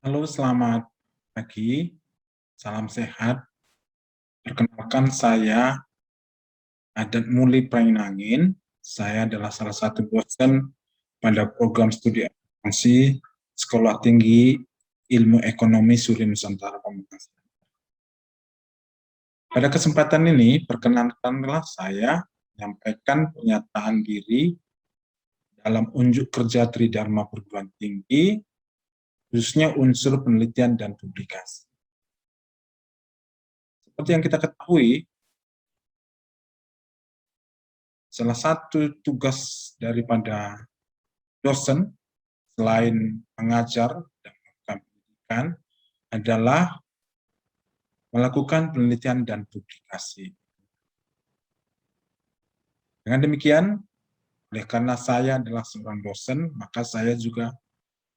Halo, selamat pagi. Salam sehat. Perkenalkan, saya Adat Muli Prainangin. Saya adalah salah satu dosen pada program studi akuntansi Sekolah Tinggi Ilmu Ekonomi Suri Nusantara Pamekasan. Pada kesempatan ini, perkenankanlah saya menyampaikan pernyataan diri dalam unjuk kerja Tridharma Perguruan Tinggi, khususnya unsur penelitian dan publikasi. Seperti yang kita ketahui, salah satu tugas daripada dosen selain mengajar dan melakukan pendidikan adalah melakukan penelitian dan publikasi. Dengan demikian, oleh karena saya adalah seorang dosen, maka saya juga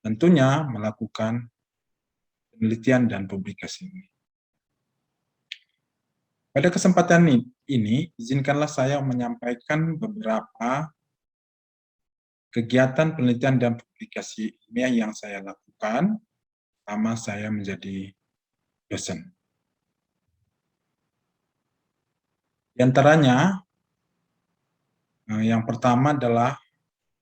tentunya melakukan penelitian dan publikasi ini. Pada kesempatan ini, izinkanlah saya menyampaikan beberapa kegiatan penelitian dan publikasi ilmiah yang saya lakukan selama saya menjadi dosen. Di antaranya, yang pertama adalah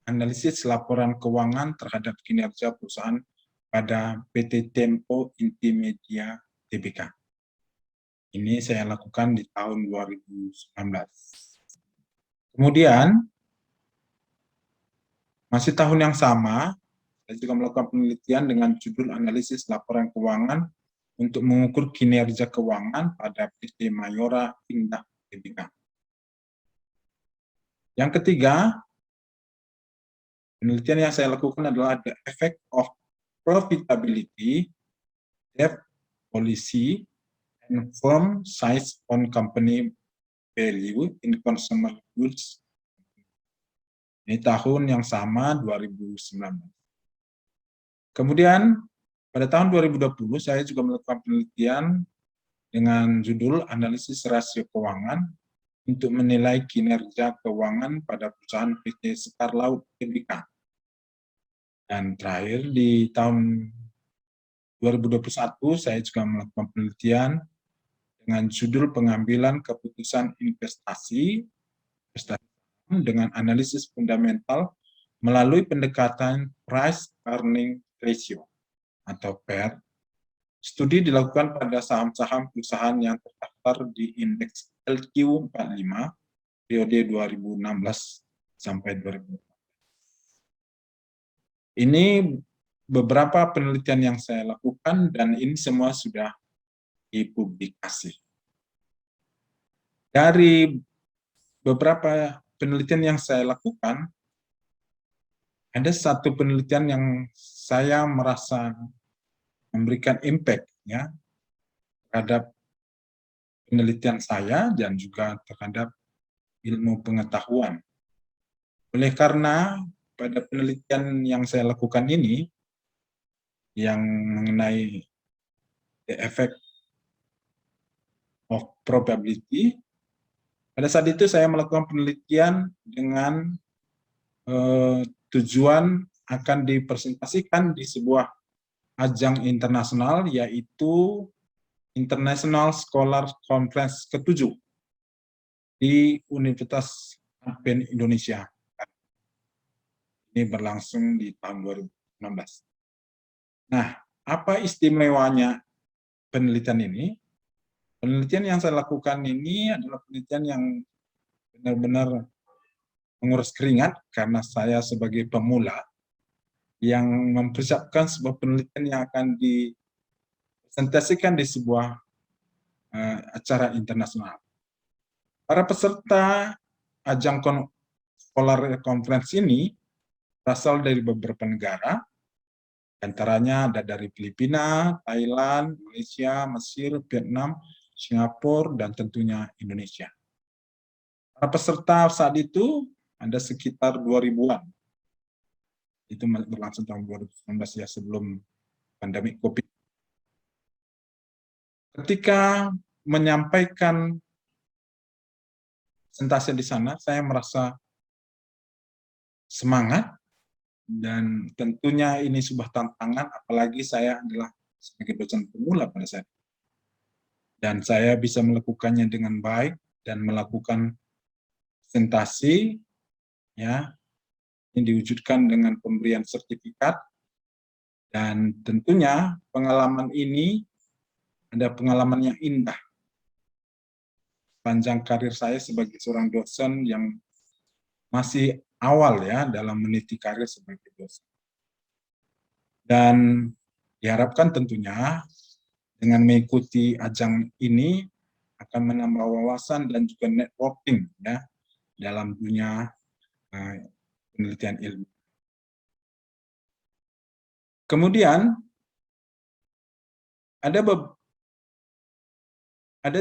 analisis laporan keuangan terhadap kinerja perusahaan pada PT Tempo Intimedia Tbk. Ini saya lakukan di tahun 2019. Kemudian, masih tahun yang sama, saya juga melakukan penelitian dengan judul analisis laporan keuangan untuk mengukur kinerja keuangan pada PT Mayora Indah Tbk. Yang ketiga, penelitian yang saya lakukan adalah the effect of profitability, debt policy, and firm size on company value in consumer goods. Ini tahun yang sama, 2019. Kemudian, pada tahun 2020, saya juga melakukan penelitian dengan judul analisis rasio keuangan untuk menilai kinerja keuangan pada perusahaan PT Sekar Laut Tbk. Dan terakhir, di tahun 2021, saya juga melakukan penelitian dengan judul pengambilan keputusan investasi dengan analisis fundamental melalui pendekatan price earning ratio atau PER. Studi dilakukan pada saham-saham perusahaan yang terdaftar di indeks LQ45 periode 2016 sampai 2014. Ini beberapa penelitian yang saya lakukan dan ini semua sudah dipublikasi. Dari beberapa penelitian yang saya lakukan, ada satu penelitian yang saya merasa memberikan impact ya terhadap penelitian saya dan juga terhadap ilmu pengetahuan. Oleh karena pada penelitian yang saya lakukan ini yang mengenai the effect of probability, pada saat itu saya melakukan penelitian dengan tujuan akan dipresentasikan di sebuah ajang internasional, yaitu International Scholar Conference ke-7 di Universitas Advent Indonesia. Ini berlangsung di tahun 2016. Nah, apa istimewanya penelitian ini? Penelitian yang saya lakukan ini adalah penelitian yang benar-benar menguras keringat karena saya sebagai pemula yang mempersiapkan sebuah penelitian yang akan dipresentasikan di sebuah acara internasional. Para peserta ajang Scholar Conference ini berasal dari beberapa negara, antaranya ada dari Filipina, Thailand, Malaysia, Mesir, Vietnam, Singapura, dan tentunya Indonesia. Para peserta saat itu ada sekitar 2.000-an. Itu berlangsung tahun 2019 ya, sebelum pandemi COVID. Ketika menyampaikan presentasi di sana, saya merasa semangat Dan tentunya ini sebuah tantangan, apalagi saya adalah sebagai dosen pemula pada saat itu. Dan saya bisa melakukannya dengan baik dan melakukan presentasi, ya, ini diwujudkan dengan pemberian sertifikat. Dan tentunya pengalaman ini ada pengalaman yang indah panjang karir saya sebagai seorang dosen yang masih awal ya dalam meniti karir sebagai dosen. Dan diharapkan tentunya dengan mengikuti ajang ini akan menambah wawasan dan juga networking ya dalam dunia penelitian ilmu. Kemudian ada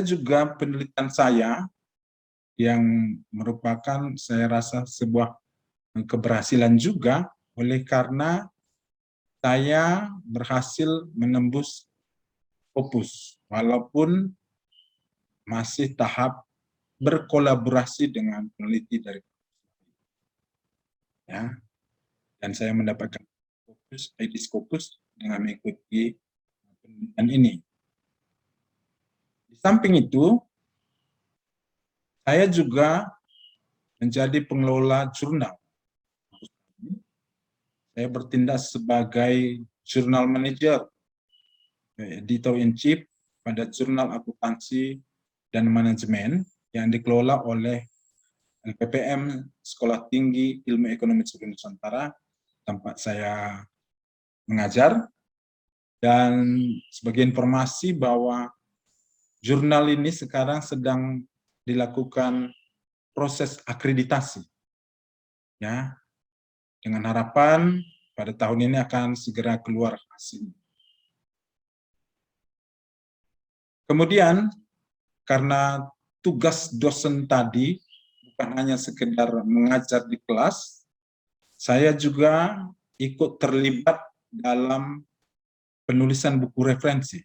juga penelitian saya yang merupakan saya rasa sebuah keberhasilan juga oleh karena saya berhasil menembus Scopus walaupun masih tahap berkolaborasi dengan peneliti dari ya, dan saya mendapatkan ID Scopus dengan mengikuti penelitian ini. Di samping itu, saya juga menjadi pengelola jurnal. Saya bertindak sebagai jurnal manager, editor-in-chief pada jurnal akuntansi dan manajemen yang dikelola oleh LPPM Sekolah Tinggi Ilmu Ekonomi Seluruh Nusantara, tempat saya mengajar. Dan sebagai informasi bahwa jurnal ini sekarang sedang dilakukan proses akreditasi, ya, dengan harapan pada tahun ini akan segera keluar hasilnya. Kemudian karena tugas dosen tadi bukan hanya sekedar mengajar di kelas, saya juga ikut terlibat dalam penulisan buku referensi,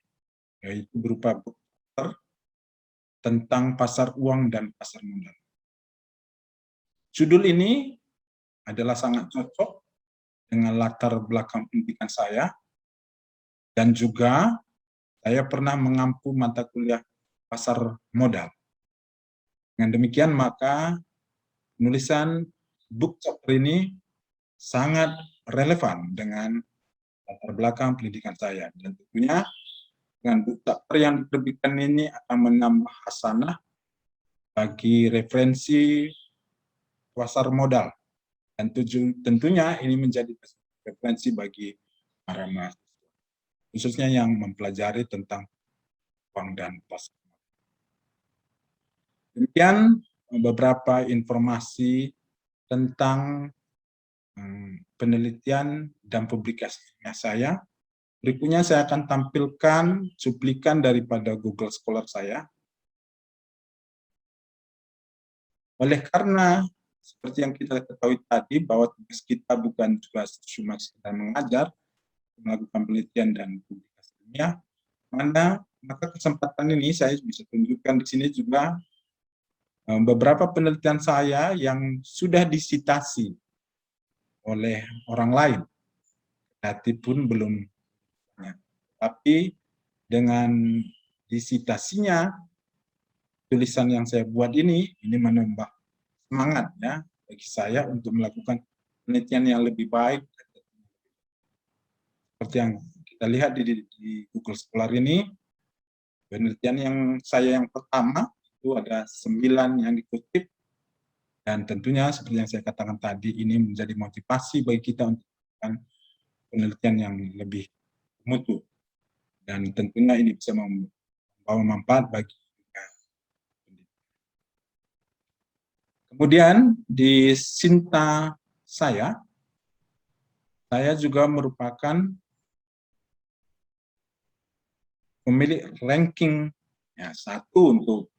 yaitu berupa buku tentang pasar uang dan pasar modal. Judul ini adalah sangat cocok dengan latar belakang pendidikan saya, dan juga saya pernah mengampu mata kuliah pasar modal. Dengan demikian maka penulisan book chapter ini sangat relevan dengan latar belakang pendidikan saya, dan tentunya dengan book chapter yang diterbitkan ini akan menambah hasanah bagi referensi pasar modal, dan tentunya ini menjadi referensi bagi para mahasiswa, khususnya yang mempelajari tentang uang dan pasar. Demikian beberapa informasi tentang penelitian dan publikasinya saya. Berikutnya saya akan tampilkan cuplikan daripada Google Scholar saya. Oleh karena seperti yang kita ketahui tadi bahwa tugas kita bukan juga cuma sekedar mengajar, melakukan penelitian dan publikasi ilmiah, maka kesempatan ini saya bisa tunjukkan di sini juga beberapa penelitian saya yang sudah disitasi oleh orang lain, tapi pun belum. Tapi dengan disitasinya tulisan yang saya buat ini menambah semangat ya bagi saya untuk melakukan penelitian yang lebih baik. Seperti yang kita lihat di Google Scholar ini, penelitian yang pertama itu ada 9 yang dikutip, dan tentunya seperti yang saya katakan tadi ini menjadi motivasi bagi kita untuk melakukan penelitian yang lebih mutu, dan tentunya ini bisa membawa manfaat bagi kemudian di Sinta saya juga merupakan pemilik ranking ya, 1 untuk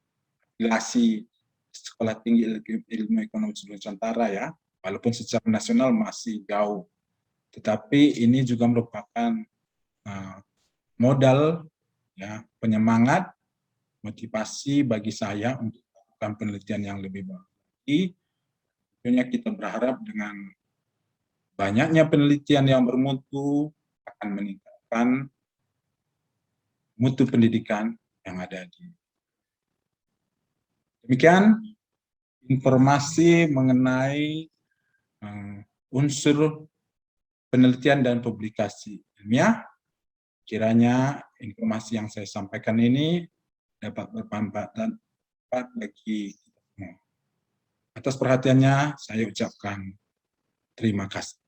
aplikasi Sekolah Tinggi Ilmu Ekonomi Seluruh Nusantara ya, walaupun secara nasional masih jauh, tetapi ini juga merupakan modal ya, penyemangat, motivasi bagi saya untuk melakukan penelitian yang lebih baik. Tentunya kita berharap dengan banyaknya penelitian yang bermutu akan meningkatkan mutu pendidikan yang ada di. Demikian informasi mengenai unsur penelitian dan publikasi ilmiah. Kiranya informasi yang saya sampaikan ini dapat bermanfaat bagi kita semua. Atas perhatiannya saya ucapkan terima kasih.